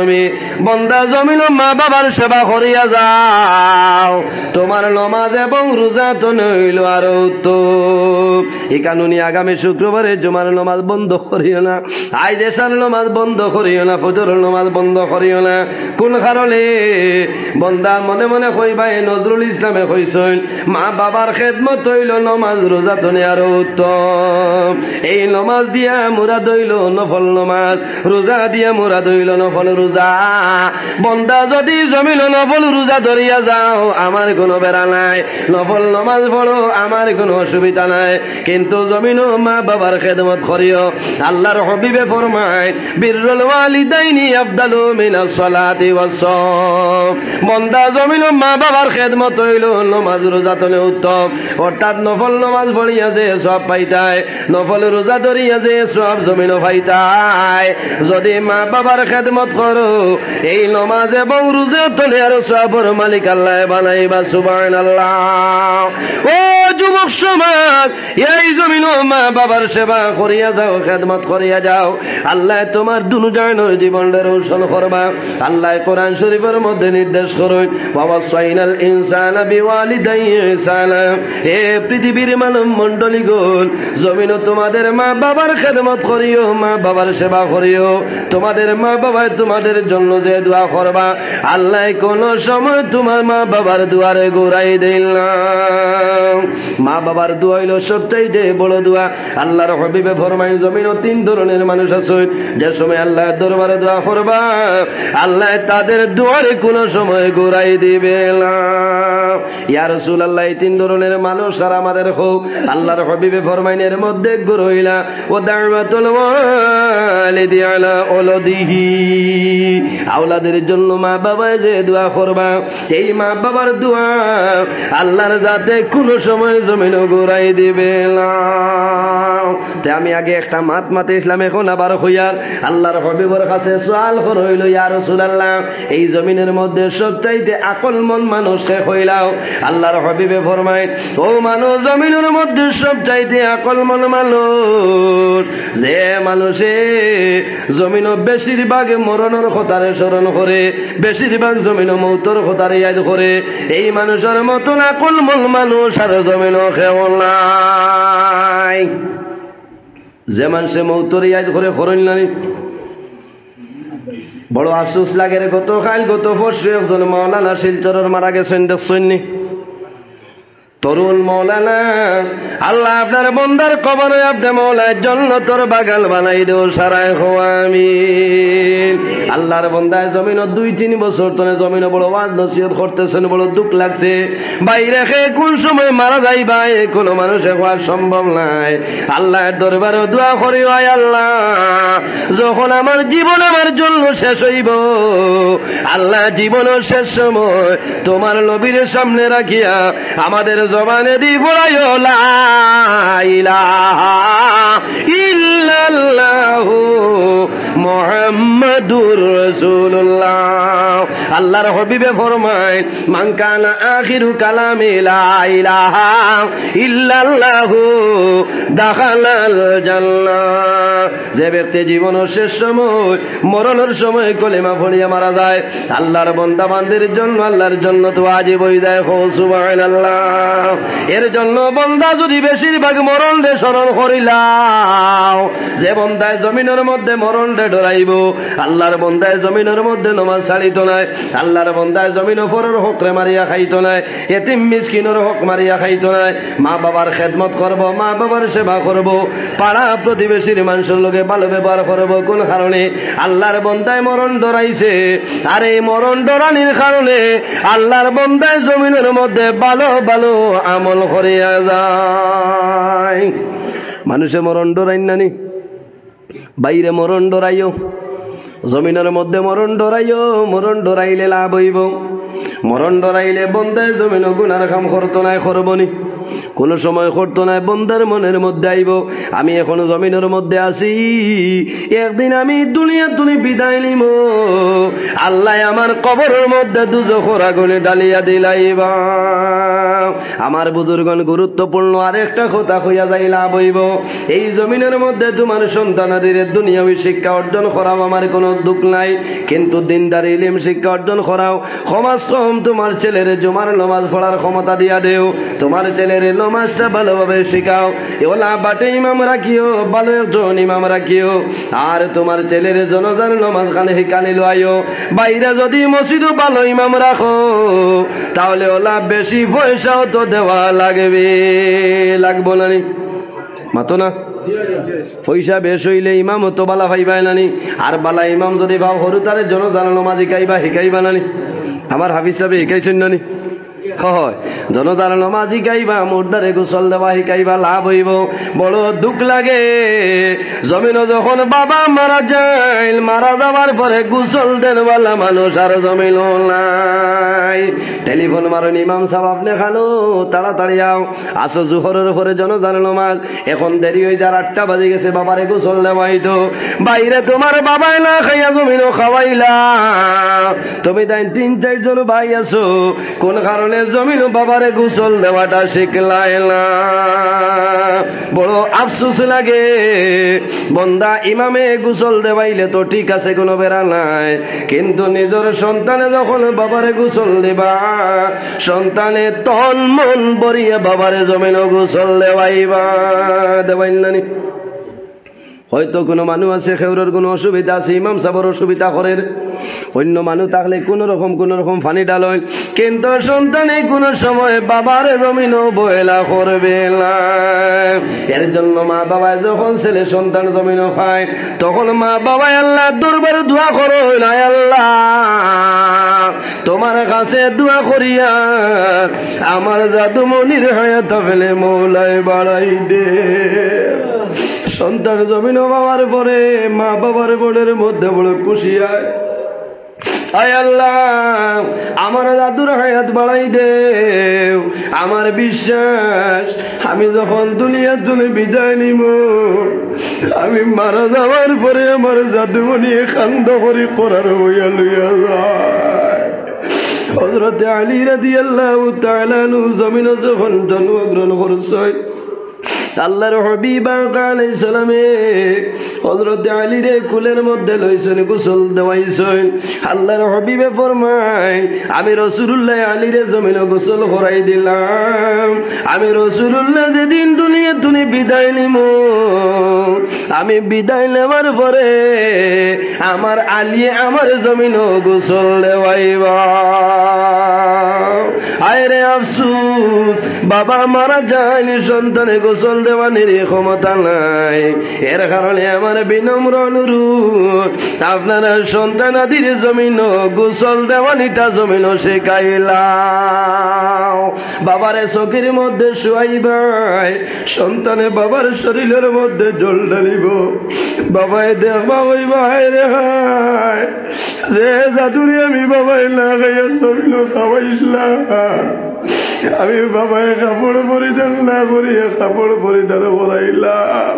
তুমি বন্দা জমিন মা বাবার সেবা করিয়া যাও, তোমার নমাজ এবং রোজা তো নইল আরো উত্তম। এই কানুনি আগামী শুক্রবারে জুমার নমাজ বন্ধ করিও না, আজ এশার নমাজ বন্ধ করিও না, ফজর নমাজ বন্ধ করিও না। কোন কারণে বন্দা মনে মনে কইবাই নজরুল ইসলামে কইছেন মা বাবার খেদমত হইল নমাজ রোজা তো আরো উত্তম। এই নমাজ দিয়া মুরাদ হইল নফল নমাজ, রোজা দিয়া মুরাদ হইল নফল রোজা। বন্দা যদি জমিল নফল রোজা ধরিয়া যাও আমার কোনো বেড়া নাই, নফল নমাজ পড়ো আমার কোনো অসুবিধা নাই, কিন্তু জমিন মা বাবার খেদমত করিও। আল্লাহর হাবিবে ফরমায় বিররুল ওয়ালিদাইনি আফদালু মিনাস সালাতি ওয়াস সাওম। বন্দা জমিন মা বাবার খেদমত হইল নমাজ রোজা তো উত্তম। অর্থাৎ নফল নমাজ পড়িয়া যে সব পাইতায়, নফল রোজা ধরিয়া যে সব জমিন পাইতায়। যদি মা বাবার খেদমত করো এই নমাজ এবং রোজা তোলে আর সবর মালিক আল্লাহ বানাইবা। সুবহানাল্লাহ। ও যুবক সমাজ, এই জমিন মা বাবার সেবা করিয়া যাও, খেদমত করিয়া যাও, আল্লাহ তোমার দুনিয়ার জীবনের রোশন করবা। আল্লাহ কোরআন শরীফের মধ্যে নির্দেশ করেন ওয়াসাইনাল ইনসানা বিওয়ালিদাইহি ইহসানা। হে পৃথিবীর মানব মণ্ডলীগণ, জমিন তোমাদের মা বাবার খেদমত করিও, মা বাবার সেবা করিও। তোমাদের মা বাবা তোমাদের জন্য যে দোয়া করবা আল্লাহ কোন সময় তোমার মা বাবার দুয়ারে ঘুরাই দিল না। মা বাবার দোয়া হইল সবচাইতে বড় দোয়া। আল্লাহর হাবিবে ফরমায় জমিন তিন ধরনের মানুষ আছে, যে সময় আল্লাহর দরবারে দোয়া করবা আল্লাহ তাদের দুয়ারে কোন সময় ঘুরাই দিবে না। ইয়া রাসূলুল্লাহ, এই তিন ধরনের মানুষ আর আমাদের হোক। আল্লাহর হাবিবে ফরমায় এর মধ্যে গুরইলা ও দাওয়াতুল ওয়ালিদি আলা ওলাদিহি। আওলাদের জন্য মা বাবা যে দোয়া করবা এই মা বাবার দোয়া আল্লাহর যাতে কোনো সময় জমিন ঘুরাই দিবে না। তাই আমি আগে একটা মাতে ইসলাম, এখন আবার হইয়ার আল্লাহর হাবিবের কাছে সওয়াল করইল ইয়া রাসূলুল্লাহ, এই জমিনের মধ্যে সবচাইতে আকলমন মানুষকে কইলাও। আল্লাহর হাবিবে ফরমায় ও মানুষ, জমিনের মধ্যে সবচাইতে আকলমন মানুষ যে মানুষে জমিন বেশিরভাগ মরণের কথারে স্মরণ করে, বেশিরভাগ জমিন মৌতর কথারে ইয়াদ করে, এই মানুষের মতন আকলমন মানুষ আর জমিন কেউ নাই। যে মানুষে মৌতর ইয়াদ করে করেন না, বড় আফসোস লাগে। গত পরশু একজন মাওলানা শিলচরের মারা গেছেন, দেখছেন নি? তরুণ মৌলানা, আল্লাহ আপনার বন্দার কবরে আপনি মৌলার জন্য তোর বাগান বানাই দেও সারায় আমিন। আল্লাহর বন্দায় জমিন 2-3 বছর তোনে জমিন বড় ওয়াজ নসিহত করতেছেন, বড় দুঃখ লাগছে। বাইরে খেয়ে কোন সময় মারা যাই ভাই কোনো মানুষের হওয়া সম্ভব নাই। আল্লাহর দরবারে দোয়া করি, আয় আল্লাহ যখন আমার জীবন আমার জন্য শেষ হইব, আল্লাহ জীবনের শেষ সময় তোমার নবীর সামনে রাখিয়া আমাদের জবানে দি পড়াইও লা ইলাহা ইল্লাল্লাহু মুহাম্মাদুর রাসূলুল্লাহ। আল্লাহর হাবিবে ফরমায় মান কানা আখিরু কালামি লা ইলাহা ইল্লাল্লাহু দাখালাল জান্নাহ। যে ব্যক্তি জীবনের শেষ সময় মরণের সময় কলিমা পড়িয়া মারা যায়, আল্লাহর বান্দা বান্দির জন্য আল্লাহর জন্য তো ওয়াজিব হয়ে যায়। সুবহানাল্লাহ। এর জন্য বন্দা যদি বেশিরভাগ মরণ রে স্মরণ করিলাও, যে বন্দায় জমিনের মধ্যে মরণ রে ডরাইব, আল্লাহর বন্দায় জমিনের মধ্যে নমাজ ছাড়িত নাই, আল্লাহর বন্দায় জমিন ফরের হক রে মারিয়া খাইত নাই, এতিম মিসকিনের হক মারিয়া খাইত নাই, মা বাবার খেদমত করব, মা বাবার সেবা করব, পাড়া প্রতিবেশীর মানুষের লোকে ভালো ব্যবহার করব। কোন কারণে? আল্লাহর বন্দায় মরণ ডরাইছে, আর এই মরণ ডরানির কারণে আল্লাহর বন্দায় জমিনের মধ্যে ভালো ভালো আমল করিয়া যায়। মানুষে মরণ ডরাই নানি, বাইরে মরণ ডরাইও, জমিনের মধ্যে মরণ ডরাইও। মরণ ডরাইলে লাভ হইব, মরণ ডরাইলে বন্দায় জমিন গুনার কাম করতো নাই, করবনি কোন সময় করতো নাই। বন্দার মনের মধ্যে আইব আমি এখন জমিনের মধ্যে আছি, একদিন আমি দুনিয়া তুলি বিদায় নিব, আল্লাহ আমার কবরের মধ্যে দুজখের আগুনে ডালিয়া দিলাইবা। আমার বুজুর্গণ গুরুত্বপূর্ণ আরেকটা কথা হইয়া যাই লাভ হইব, এই জমিনের মধ্যে তোমার সন্তানাদের দুনিয়াবী শিক্ষা অর্জন করাও আমার কোনো দুঃখ নাই, কিন্তু দিনদারি ইলম শিক্ষা অর্জন করাও। সমাজ কম তোমার ছেলের জুমার নামাজ পড়ার ক্ষমতা দিয়া দেও, তোমার ছেলের নামাজটা ভালোভাবে শিখাও, ওলা বাটে ইমাম রাখিও, ভালো একজন ইমাম রাখিও, আর তোমার ছেলের জনজার নামাজ খানে শিখানি লইও। বাইরে যদি মসজিদও ভালো ইমাম রাখো তাহলে ওলা বেশি পয়সাও তো দেওয়া লাগবো না নি, মাতো না পয়সা বেশ হইলে ইমাম তো বালা ভাইবাই নানি, আর বালা ইমাম যদি ভাও সরু তারে জনজান নামাজ শিখাইবা নানি। আমার হাফিজ সাহেব শিখাইছেন নানি, হয় জনতার নামাজ শিখাইবা, মুর্দারে গোসল দেওয়া শিখাইবা, লাভ হইব। বড় দুঃখ লাগে জমিন যখন বাবা মারা যায়, মারা যাবার পরে গোসল দেনওয়ালা মানুষ আর জমিন নাই। টেলিফোন মারেন ইমাম সাহেব আপনি খানো তাড়াতাড়ি আও, আসো জোহরের পরে জনতার নামাজ, এখন দেরি হয়ে যার 8টা বাজে গেছে, বাবারে গোসল দেওয়াইতো। বাইরে তোমার বাবাই না খাইয়া জমিনও খাওয়াইলা, তুমি তাই 3-4 জন ভাই আছো, কোন কারণে জমিন বাবারে গোসল দেওয়াটা শিখলাই না। বড় আফসোস লাগে, বন্দা ইমামে গোসল দেওয়াইলে তো ঠিক আছে, কোনো বেড়া নাই, কিন্তু নিজের সন্তানে যখন বাবারে গোসল দেবা, সন্তানে তন মন বরিয়ে বাবারে জমিন গোসল দেওয়াইন নানি। হয়তো কোনো মানুষ আছে খেউরের কোনো অসুবিধা আছে, ইমাম সাহেবের অসুবিধা করেন, অন্য মানুষ থাকলে কোন রকম পানি ডালয়, কিন্তু সন্তানে কোন সময় বাবার জমিন বয়লা করবে না। এর জন্য মা বাবা যখন ছেলে সন্তান জমিন পায়, তখন মা বাবা আল্লাহ দরবারে দোয়া করো, না আল্লাহ তোমার কাছে দোয়া করিয়া আমার জাদুমনির হায়াত ফেলে মৌলায় বাড়াই দে। সন্তান জমিন বাবার পরে মা বাবার বোনের মধ্যে বড় খুশি হয়, আয় আল্লাহ আমার দাদুর হায়াত বাড়াই দেও। আমার বিশ্বাস আমি যখন দুনিয়ার জন্য বিদায় নিব, আমি মারা যাওয়ার পরে আমার জাদুমণি খান্দ করে করার হইয়া লইয়া যায়। হযরত আলী রাদিয়াল্লাহু তাআলা আনহু জমিন যখন জন্মগ্রহণ করছেন, আল্লাহর হাবিব আলাইহিস সালামে হযরত আলী রে কুলের মধ্যে লইছেন, গোসল দেওয়াইছেন। আল্লাহর হাবিবে ফরমায়, আমি রাসূলুল্লাহ আলী রে জমিনে গোসল করাই দিলাম। আমি রাসূলুল্লাহ যেদিন দুনিয়া তুমি বিদায় নিব, আমি বিদায় নেওয়ার পরে আমার আলী আমার জমিনে গোসল দেওয়াইবা। আয়রে আফসোস, বাবা মারা যায়নি, সন্তানে গোসল দেওয়ানির ক্ষমতা নাই। এর কারণে আমার বিনম্র অনুরোধ, আপনারা সন্তান আদির জমিন গোসল দেওয়ানিটা জমিন শেখাইলাম। বাবারে চোখের মধ্যে শুয়াইবাই, সন্তানে বাবার শরীরের মধ্যে জল ঢালিব, বাবাই দেখবা হইবা রে হায় যে জাদুরে আমি বাবাই না খাইয়া জমিন খাওয়াইছিলাম। আমি বাবায় কাপড় পরিধান না করিয়া কাপড় পরিধান করাইলাম।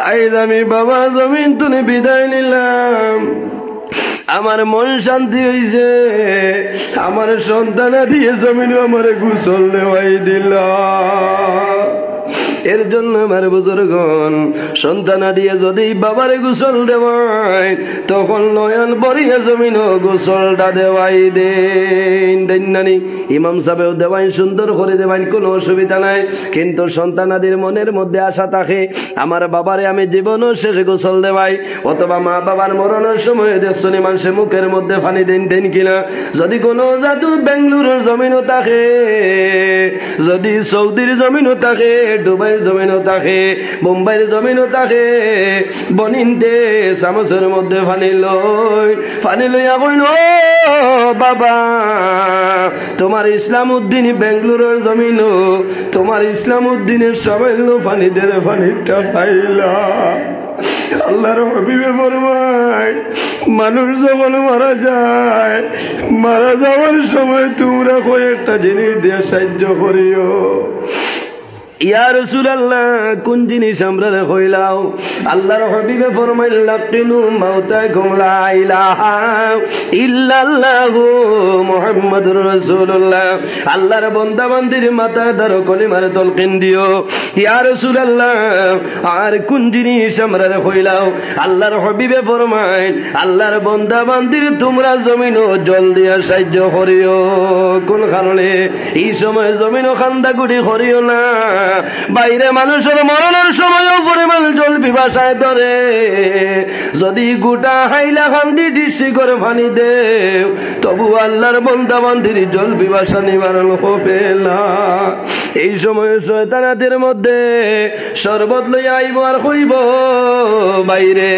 আজ আমি বাবা জমিন তুমি বিদায় নিলাম, আমার মন শান্তি হইছে। আমার সন্তান দিয়ে জমিন আমার গোসল দেওয়াই দিল। এর জন্য আমার বুজুর্গণ, সন্তান দিয়ে যদি বাবারে গোসল দেওয়ায়, তখন নয়ন বরিয়া জমিন গোসলটা দেওয়াই দেন নানি। ইমাম সাহেব দেওয়াই সুন্দর করে দেওয়াই, কোনো অসুবিধা নাই, কিন্তু সন্তানাদের মনের মধ্যে আশা থাকে আমার বাবারে আমি জীবনও শেষে গোসল দেওয়াই। অথবা মা বাবার মরণের সময় দেখছেন মানুষের মুখের মধ্যে পানি দেন কিনা। যদি কোনো জাদু বেঙ্গলুরুর জমিনও থাকে, যদি সৌদির জমিনও থাকে, দুবাইয়ের জমিনও থাকে, মুম্বাইয়ের জমিনও থাকে, বনিনতে চামচের মধ্যে পানি লইয়া কইল, ও বাবা তোমার ইসলাম উদ্দিন বেঙ্গলুরুর জমিন, তোমার ইসলাম উদ্দিনের সবাই পানিদের পানিটা খাইলা। আল্লাহর হাবিবে ফরমায়, মানুষ যখন মারা যায়, মারা যাওয়ার সময় তোমরা কয়েকটা জিনিস দিয়ে সাহায্য করিও। ইয়া রাসূলুল্লাহ কোন জিনিস আমরা কইলাও আল্লাহর হাবিবে ফরমাইলেন লাকিনু মাউতাকুম লা ইলাহা ইল্লাল্লাহু মুহাম্মাদুর রাসূলুল্লাহ আল্লাহর বান্দা বান্দির মাথায় ধরো কলিমার তালকিন দিও ইয়া রাসূলুল্লাহ আর কোন জিনিস আমরা কইলাও আল্লাহর হাবিবে ফরমাইল আল্লাহর বান্দা বান্দির তোমরা জমিন ও জল দিয়া সাহায্য করিও কোন কারণে এই সময় জমিন ও খান্দা গুড়ি করিও না বাইরে মানুষের মরণের সময়ও পরিমাণ জল পিপাসায় ধরে যদি গোটা হাইলা খান্দি দৃষ্টি করে পানি দেও তবু আল্লাহর বান্দা বান্দির জল পিপাসা নিবারণ হবে না এই সময় শয়তানাদের মধ্যে শরবত লইয়া আইব আর কইব বাইরে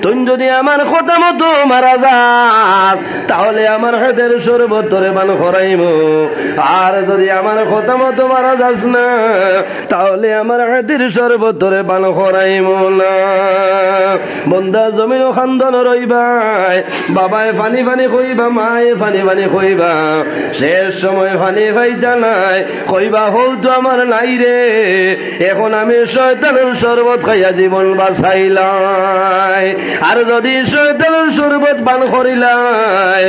তুই যদি আমার কথা মতো মারা যাস তাহলে আমার হাতের শরবত তোরে পান করাইব আর যদি আমার কথা মতো মারা যাস না তাহলে আমার হাতের শরবত তোরে পান করাইব না বন্দা জমিন খান্দন রইবাই বাবায় পানি পানি কইবা মায়ে পানি পানি কইবা শেষ সময় পানি পাইতা নাই কইবা হৌ তো আমার নাই রে এখন আমি শয়তানের শরবত খাইয়া জীবন বাঁচাইলাই আর যদি শয়তানের শরবত পান করিলাই